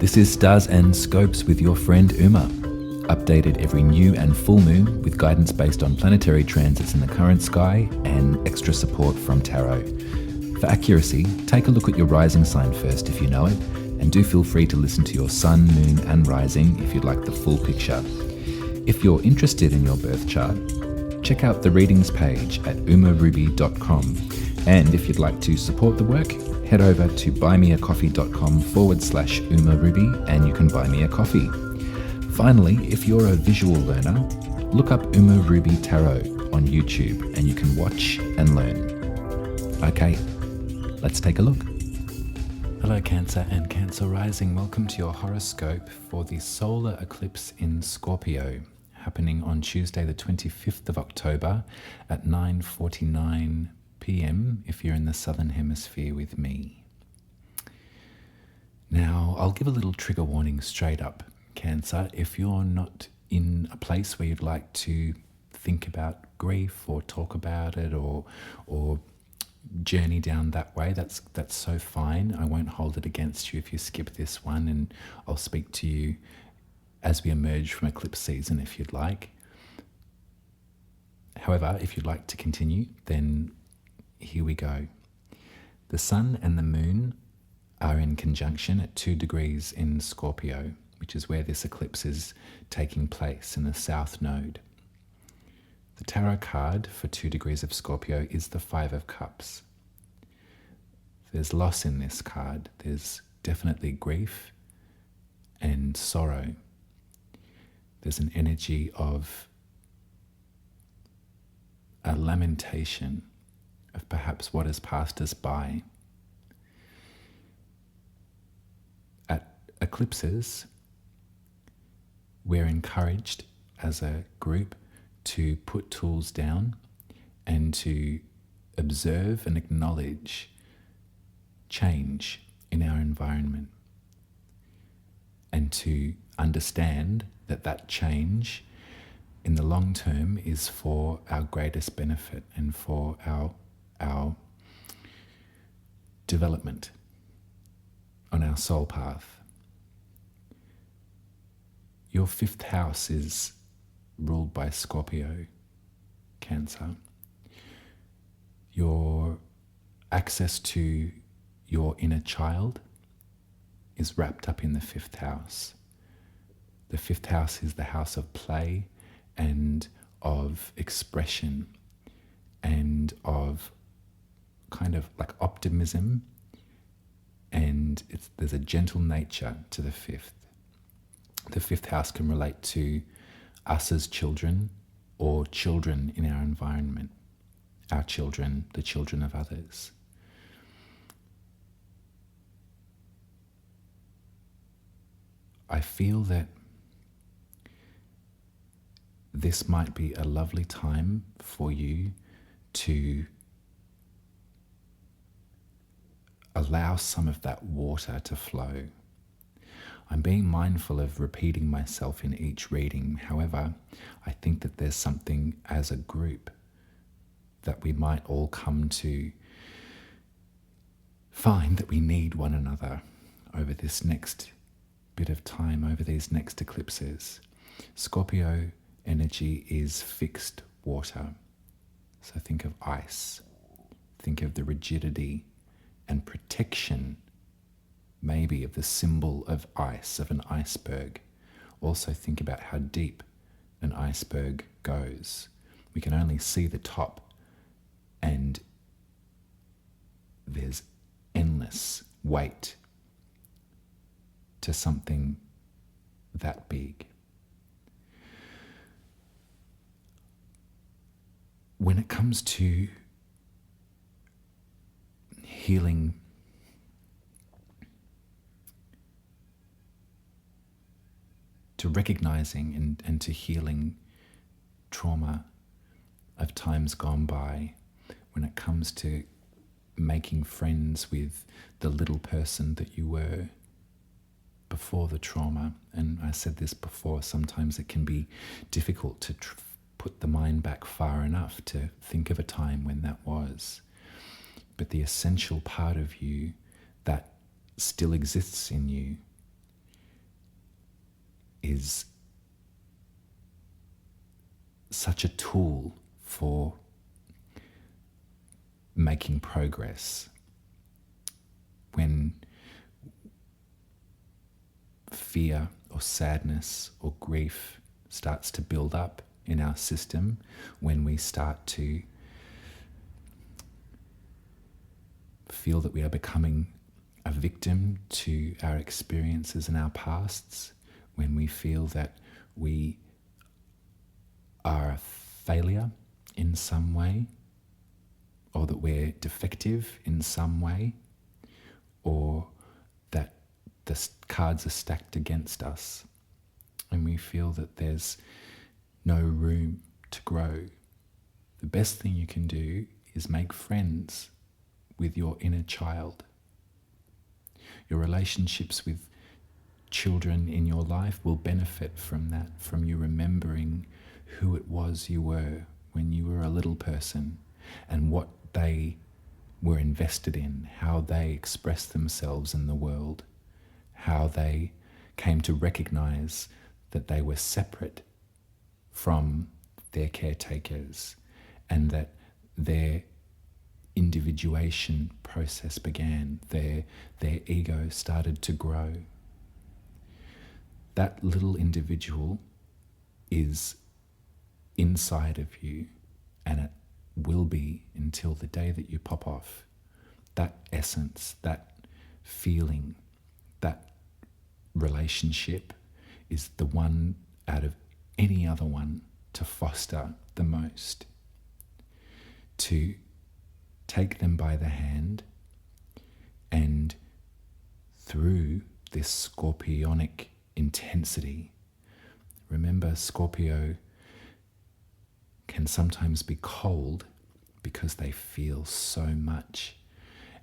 This is Stars and Scopes with your friend Uma, updated every new and full moon with guidance based on planetary transits in the current sky and extra support from tarot. For accuracy, take a look at your rising sign first if you know it, and do feel free to listen to your sun, moon and rising if you'd like the full picture. If you're interested in your birth chart, check out the readings page at umaruby.com, and if you'd like to support the work, head over to buymeacoffee.com/umaruby and you can buy me a coffee. Finally, if you're a visual learner, look up Uma Ruby Tarot on YouTube and you can watch and learn. Okay, let's take a look. Hello Cancer and Cancer Rising, welcome to your horoscope for the Solar Eclipse in Scorpio, happening on Tuesday the 25th of October at 9:49 p.m. if you're in the Southern Hemisphere with me. Now, I'll give a little trigger warning straight up, Cancer. If you're not in a place where you'd like to think about grief or talk about it or journey down that way, that's so fine. I won't hold it against you if you skip this one, and I'll speak to you as we emerge from eclipse season if you'd like. However, if you'd like to continue, then here we go. The sun and the moon are in conjunction at 2 degrees in Scorpio, which is where this eclipse is taking place in the south node. The tarot card for 2 degrees of Scorpio is the 5 of Cups. There's loss in this card. There's definitely grief and sorrow. There's an energy of a lamentation of perhaps what has passed us by. At eclipses, we're encouraged as a group to put tools down and to observe and acknowledge change in our environment, and to understand that that change in the long term is for our greatest benefit and for our development on our soul path. Your 5th house is ruled by Scorpio, Cancer. Your access to your inner child is wrapped up in the 5th house. The 5th house is the house of play and of expression and of kind of like optimism, and there's a gentle nature to the 5th. The 5th house can relate to us as children or children in our environment, our children, the children of others. I feel that this might be a lovely time for you to allow some of that water to flow. I'm being mindful of repeating myself in each reading. However, I think that there's something as a group that we might all come to find that we need one another over this next bit of time, over these next eclipses. Scorpio energy is fixed water. So think of ice. Think of the rigidity and protection, maybe of the symbol of ice, of an iceberg. Also think about how deep an iceberg goes. We can only see the top, and there's endless weight to something that big. When it comes to healing, to recognizing and to healing trauma of times gone by, when it comes to making friends with the little person that you were before the trauma, and I said this before, sometimes it can be difficult to put the mind back far enough to think of a time when that was. But the essential part of you that still exists in you is such a tool for making progress. When fear or sadness or grief starts to build up in our system, when we start to feel that we are becoming a victim to our experiences and our pasts, when we feel that we are a failure in some way, or that we're defective in some way, or that the cards are stacked against us, and we feel that there's no room to grow, the best thing you can do is make friends with your inner child. Your relationships with children in your life will benefit from that, from you remembering who it was you were when you were a little person and what they were invested in, how they expressed themselves in the world, how they came to recognize that they were separate from their caretakers and that their individuation process began, their ego started to grow. That little individual is inside of you, and it will be until the day that you pop off. That essence, that feeling, that relationship is the one out of any other one to foster the most. To take them by the hand and through this scorpionic intensity. Remember, Scorpio can sometimes be cold because they feel so much.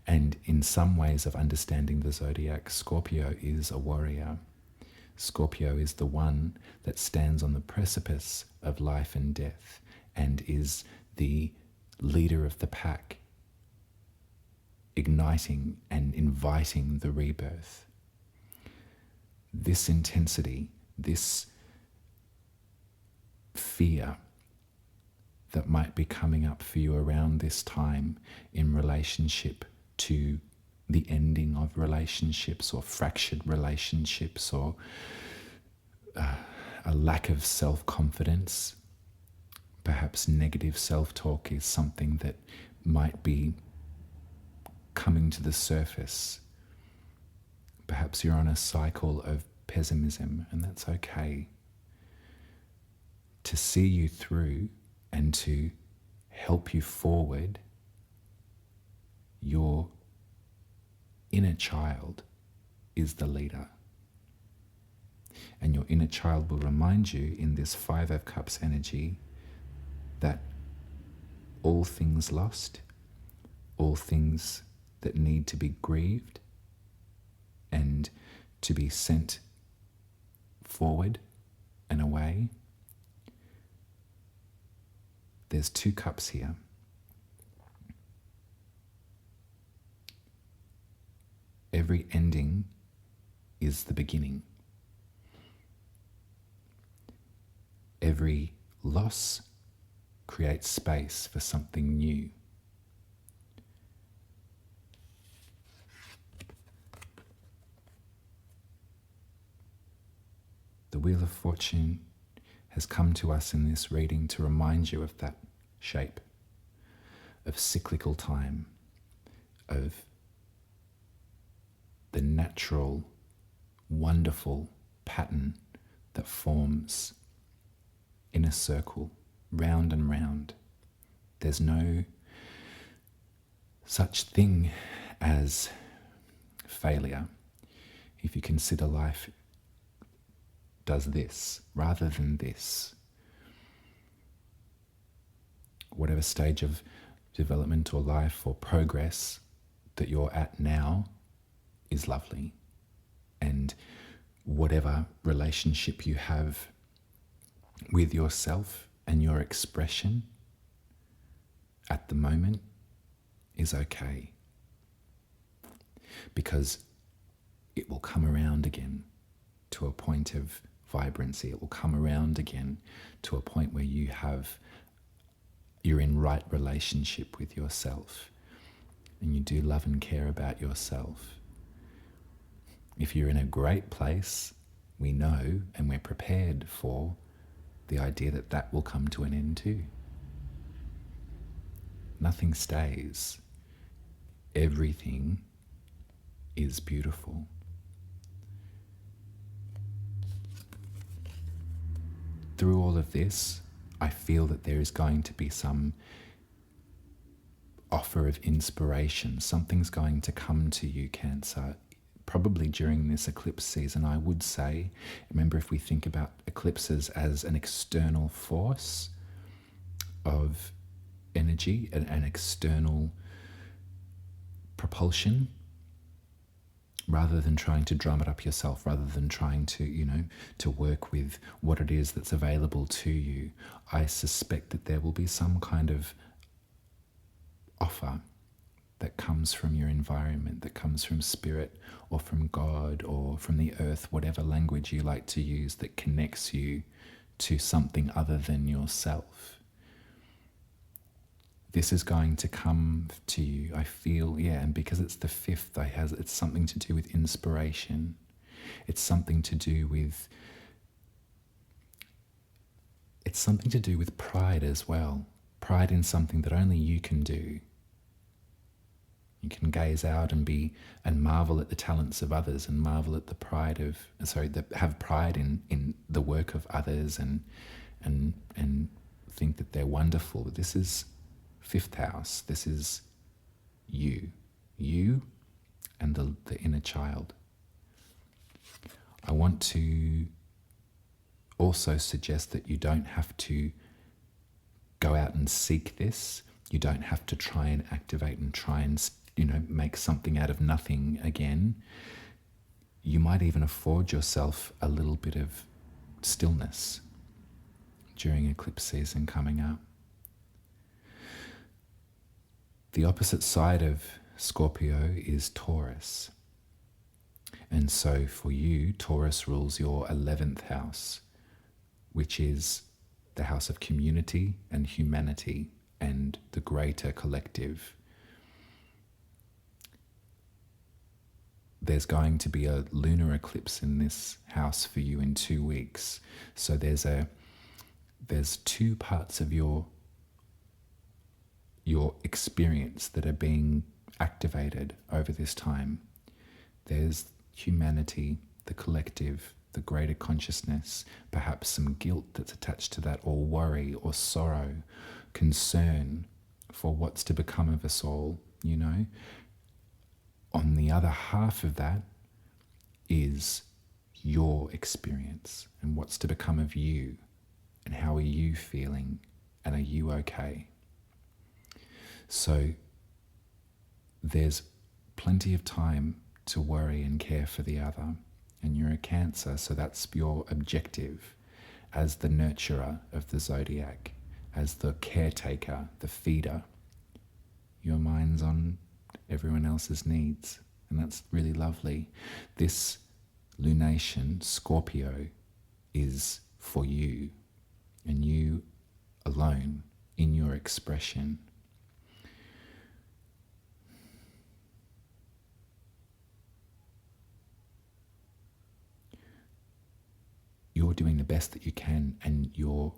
And in some ways of understanding the zodiac, Scorpio is a warrior. Scorpio is the one that stands on the precipice of life and death and is the leader of the pack, igniting and inviting the rebirth. This intensity, this fear that might be coming up for you around this time in relationship to the ending of relationships or fractured relationships or a lack of self-confidence, perhaps negative self-talk is something that might be coming to the surface. Perhaps you're on a cycle of pessimism, and that's okay. To see you through and to help you forward, your inner child is the leader. And your inner child will remind you in this Five of Cups energy that all things lost, all things that need to be grieved and to be sent forward and away. There's two cups here. Every ending is the beginning. Every loss creates space for something new. The Wheel of Fortune has come to us in this reading to remind you of that shape, of cyclical time, of the natural, wonderful pattern that forms in a circle, round and round. There's no such thing as failure if you consider life does this rather than this. Whatever stage of development or life or progress that you're at now is lovely. And whatever relationship you have with yourself and your expression at the moment is okay. Because it will come around again to a point of vibrancy. It will come around again to a point where you're in right relationship with yourself and you do love and care about yourself. If you're in a great place, we know and we're prepared for the idea that that will come to an end too. Nothing stays. Everything is beautiful. Through all of this, I feel that there is going to be some offer of inspiration. Something's going to come to you, Cancer, probably during this eclipse season. I would say, remember, if we think about eclipses as an external force of energy, an external propulsion, rather than trying to drum it up yourself, rather than trying to, to work with what it is that's available to you, I suspect that there will be some kind of offer that comes from your environment, that comes from spirit or from God or from the earth, whatever language you like to use, that connects you to something other than yourself. This is going to come to you, I feel, and because it's the 5th, it's something to do with inspiration. It's something to do with pride as well. Pride in something that only you can do. You can gaze out and marvel at the talents of others and marvel at have pride in the work of others and think that they're wonderful. But this is 5th house. This is you and the inner child. I want to also suggest that you don't have to go out and seek this. You don't have to try and activate and try and make something out of nothing again. You might even afford yourself a little bit of stillness during eclipse season coming up. The opposite side of Scorpio is Taurus. And so for you, Taurus rules your 11th house, which is the house of community and humanity and the greater collective. There's going to be a lunar eclipse in this house for you in 2 weeks. So there's 2 parts of your experience that are being activated over this time. There's humanity, the collective, the greater consciousness, perhaps some guilt that's attached to that, or worry or sorrow, concern for what's to become of us all, On the other half of that is your experience and what's to become of you and how are you feeling and are you okay? So there's plenty of time to worry and care for the other. And you're a Cancer, so that's your objective as the nurturer of the zodiac, as the caretaker, the feeder. Your mind's on everyone else's needs, and that's really lovely. This lunation, Scorpio, is for you, and you alone in your expression. You're doing the best that you can, and you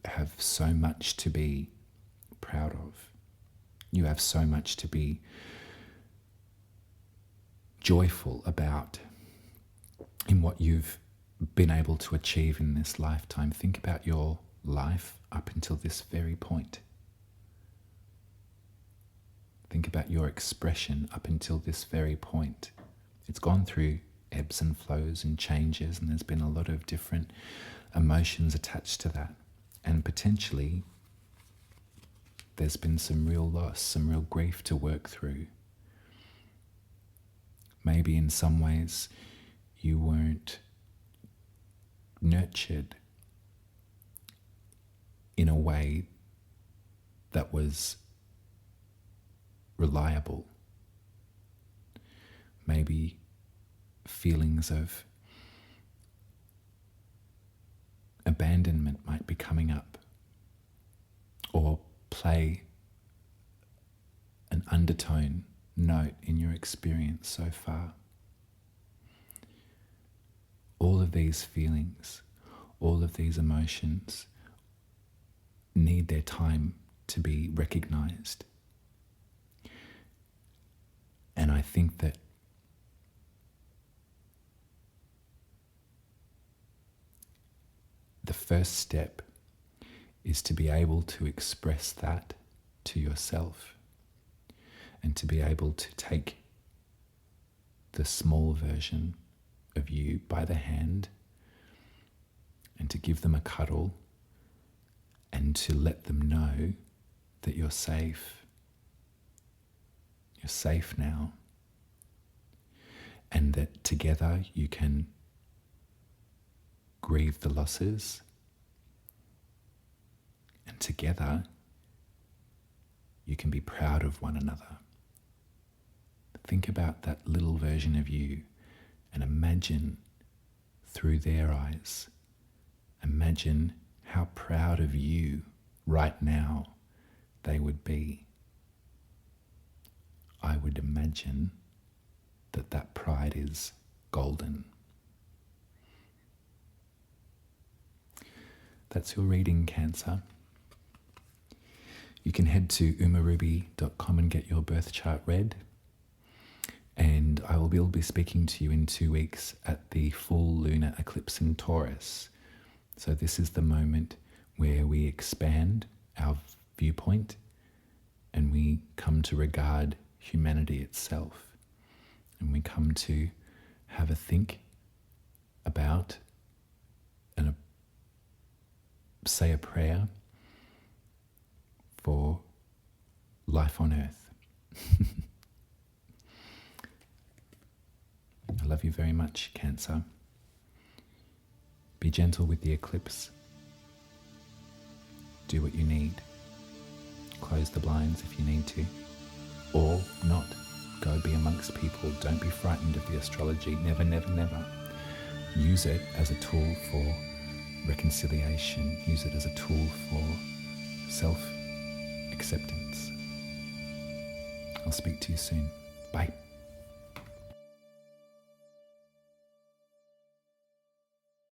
have so much to be proud of. You have so much to be joyful about in what you've been able to achieve in this lifetime. Think about your life up until this very point. Think about your expression up until this very point. It's gone through ebbs and flows and changes, and there's been a lot of different emotions attached to that. And potentially there's been some real loss, some real grief to work through. Maybe in some ways you weren't nurtured in a way that was reliable. Maybe feelings of abandonment might be coming up, or play an undertone note in your experience so far. All of these feelings, all of these emotions need their time to be recognized. And I think that the first step is to be able to express that to yourself, and to be able to take the small version of you by the hand and to give them a cuddle and to let them know that you're safe. You're safe now. And that together you can grieve the losses, and together you can be proud of one another. Think about that little version of you and imagine through their eyes. Imagine how proud of you right now they would be. I would imagine that that pride is golden. That's your reading, Cancer. You can head to umaruby.com and get your birth chart read. And I will be speaking to you in 2 weeks at the full lunar eclipse in Taurus. So this is the moment where we expand our viewpoint and we come to regard humanity itself. And we come to have a think about and say a prayer for life on earth. I love you very much, Cancer. Be gentle with the eclipse. Do what you need. Close the blinds if you need to. Or not. Go be amongst people. Don't be frightened of the astrology. Never, never, never. Use it as a tool for reconciliation. Use it as a tool for self-acceptance. I'll speak to you soon. Bye.